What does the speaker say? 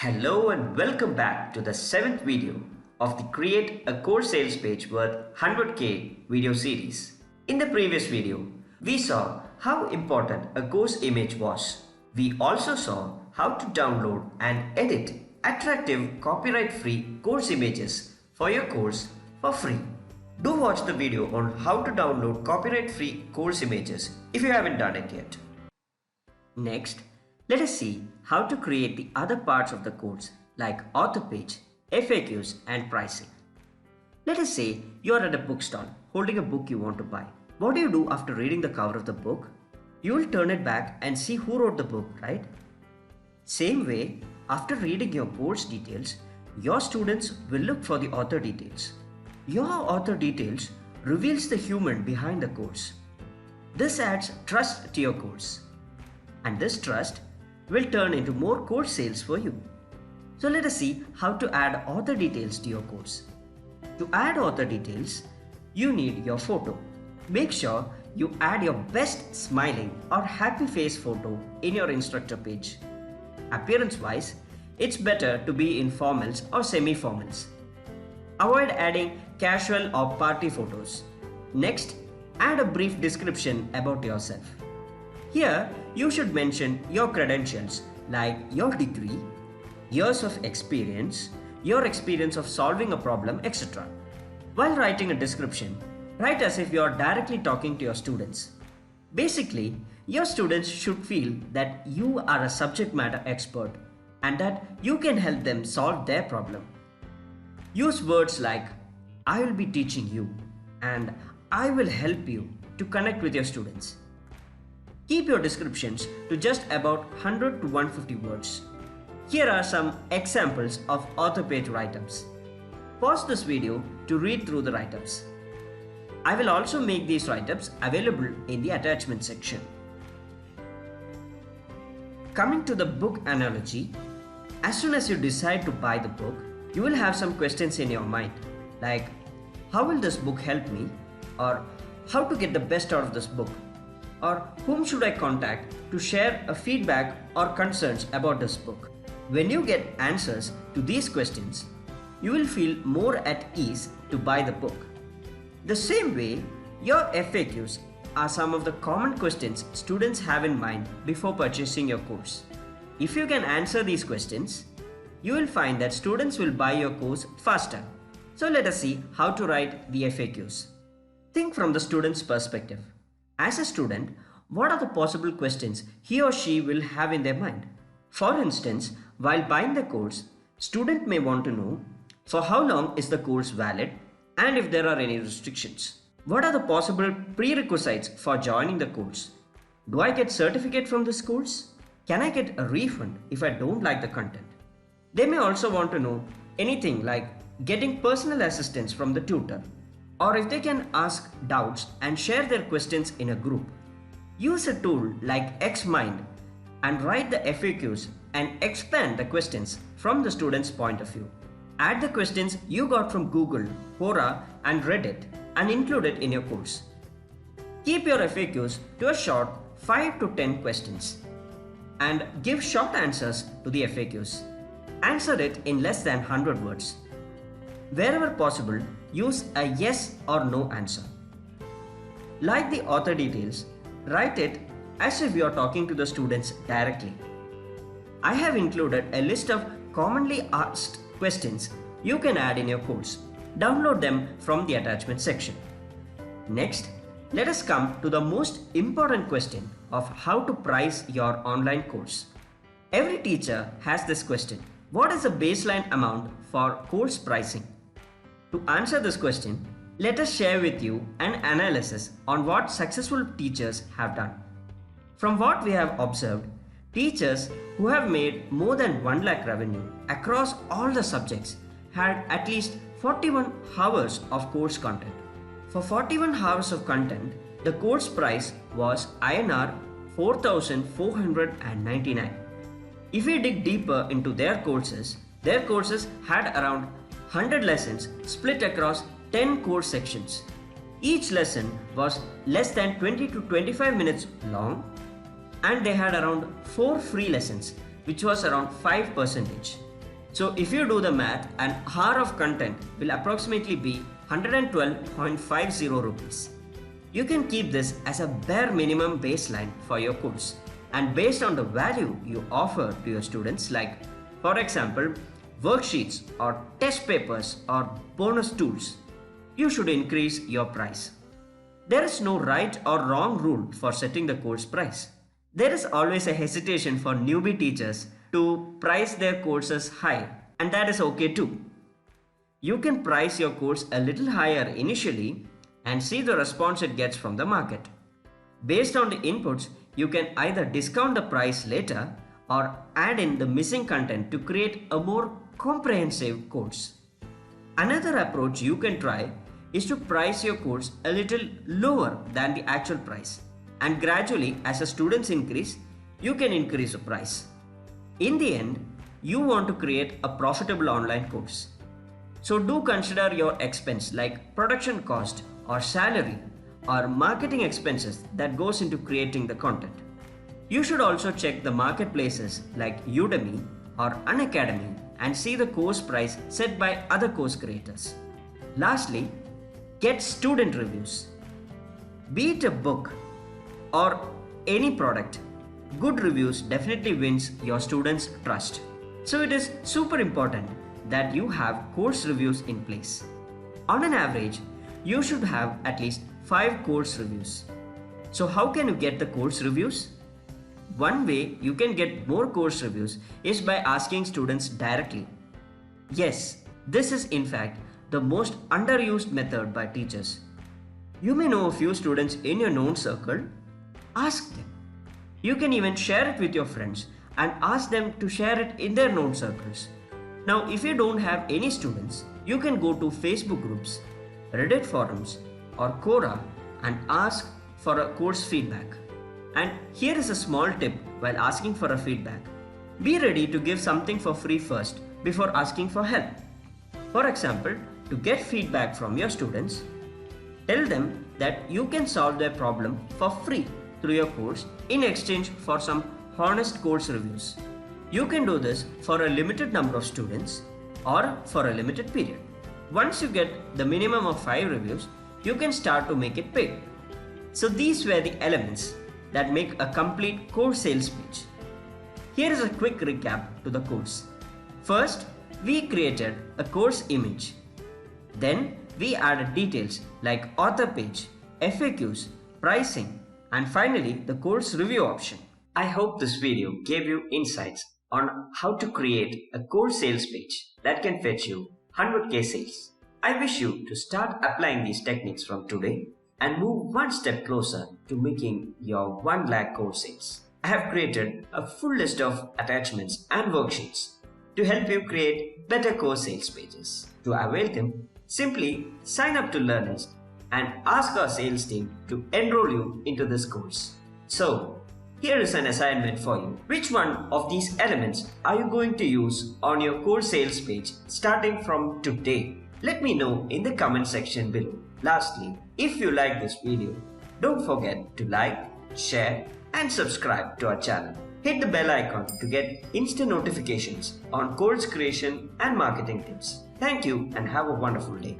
Hello and welcome back to the 7th video of the Create a Course Sales Page Worth 100K video series. In the previous video, we saw how important a course image was. We also saw how to download and edit attractive copyright-free course images for your course for free. Do watch the video on how to download copyright-free course images if you haven't done it yet. Next, let us see how to create the other parts of the course like author page, FAQs and pricing. Let us say you are at a bookstall holding a book you want to buy. What do you do after reading the cover of the book? You will turn it back and see who wrote the book, right? Same way, after reading your course details, your students will look for the author details. Your author details reveals the human behind the course. This adds trust to your course. And this trust will turn into more course sales for you. So let us see how to add author details to your course. To add author details, you need your photo. Make sure you add your best smiling or happy face photo in your instructor page. Appearance wise, it's better to be in formals or semi-formals. Avoid adding casual or party photos. Next, add a brief description about yourself. Here, you should mention your credentials like your degree, years of experience, your experience of solving a problem, etc. While writing a description, write as if you are directly talking to your students. Basically, your students should feel that you are a subject matter expert and that you can help them solve their problem. Use words like, I will be teaching you and I will help you to connect with your students. Keep your descriptions to just about 100 to 150 words. Here are some examples of author page write-ups. Pause this video to read through the write-ups. I will also make these write-ups available in the attachment section. Coming to the book analogy, as soon as you decide to buy the book, you will have some questions in your mind like, how will this book help me? Or how to get the best out of this book? Or whom should I contact to share a feedback or concerns about this book? When you get answers to these questions, you will feel more at ease to buy the book. The same way, your FAQs are some of the common questions students have in mind before purchasing your course. If you can answer these questions, you will find that students will buy your course faster. So let us see how to write the FAQs. Think from the student's perspective. As a student, what are the possible questions he or she will have in their mind? For instance, while buying the course, student may want to know for how long is the course valid and if there are any restrictions. What are the possible prerequisites for joining the course? Do I get certificate from this course? Can I get a refund if I don't like the content? They may also want to know anything like getting personal assistance from the tutor, or if they can ask doubts and share their questions in a group. Use a tool like Xmind and write the FAQs and expand the questions from the student's point of view. Add the questions you got from Google, Quora and Reddit and include it in your course. Keep your FAQs to a short 5 to 10 questions and give short answers to the FAQs. Answer it in less than 100 words. Wherever possible, use a yes or no answer. Like the author details, write it as if you are talking to the students directly. I have included a list of commonly asked questions you can add in your course. Download them from the attachment section. Next, let us come to the most important question of how to price your online course. Every teacher has this question. What is the baseline amount for course pricing? To answer this question, let us share with you an analysis on what successful teachers have done. From what we have observed, teachers who have made more than 1 lakh revenue across all the subjects had at least 41 hours of course content. For 41 hours of content, the course price was INR 4,499. If we dig deeper into their courses had around 100 lessons split across 10 course sections. Each lesson was less than 20 to 25 minutes long and they had around 4 free lessons, which was around 5%. So if you do the math, an hour of content will approximately be 112.50 rupees. You can keep this as a bare minimum baseline for your course, and based on the value you offer to your students, like for example worksheets or test papers or bonus tools, you should increase your price. There is no right or wrong rule for setting the course price. There is always a hesitation for newbie teachers to price their courses high, and that is okay too. You can price your course a little higher initially and see the response it gets from the market. Based on the inputs, you can either discount the price later or add in the missing content to create a more comprehensive course. Another approach you can try is to price your course a little lower than the actual price, and gradually as the students increase, you can increase the price. In the end, you want to create a profitable online course. So do consider your expense like production cost or salary or marketing expenses that goes into creating the content. You should also check the marketplaces like Udemy or Unacademy and see the course price set by other course creators. Lastly, get student reviews. Be it a book or any product, good reviews definitely wins your students' trust. So it is super important that you have course reviews in place. On an average, you should have at least 5 course reviews. So how can you get the course reviews? One way you can get more course reviews is by asking students directly. Yes, this is in fact the most underused method by teachers. You may know a few students in your known circle. Ask them. You can even share it with your friends and ask them to share it in their known circles. Now, if you don't have any students, you can go to Facebook groups, Reddit forums, or Quora and ask for a course feedback. And here is a small tip while asking for a feedback. Be ready to give something for free first before asking for help. For example, to get feedback from your students, tell them that you can solve their problem for free through your course in exchange for some honest course reviews. You can do this for a limited number of students or for a limited period. Once you get the minimum of 5 reviews, you can start to make it big. So these were the elements that make a complete course sales page. Here is a quick recap to the course. First, we created a course image. Then we added details like author page, FAQs, pricing, and finally the course review option. I hope this video gave you insights on how to create a course sales page that can fetch you 100k sales. I wish you to start applying these techniques from today and move one step closer to making your 1 lakh course sales. I have created a full list of attachments and worksheets to help you create better course sales pages. To avail them, simply sign up to Learnyst and ask our sales team to enroll you into this course. So, here is an assignment for you. Which one of these elements are you going to use on your course sales page starting from today? Let me know in the comment section below. Lastly, if you like this video, don't forget to like, share and subscribe to our channel. Hit the bell icon to get instant notifications on course creation and marketing tips. Thank you and have a wonderful day.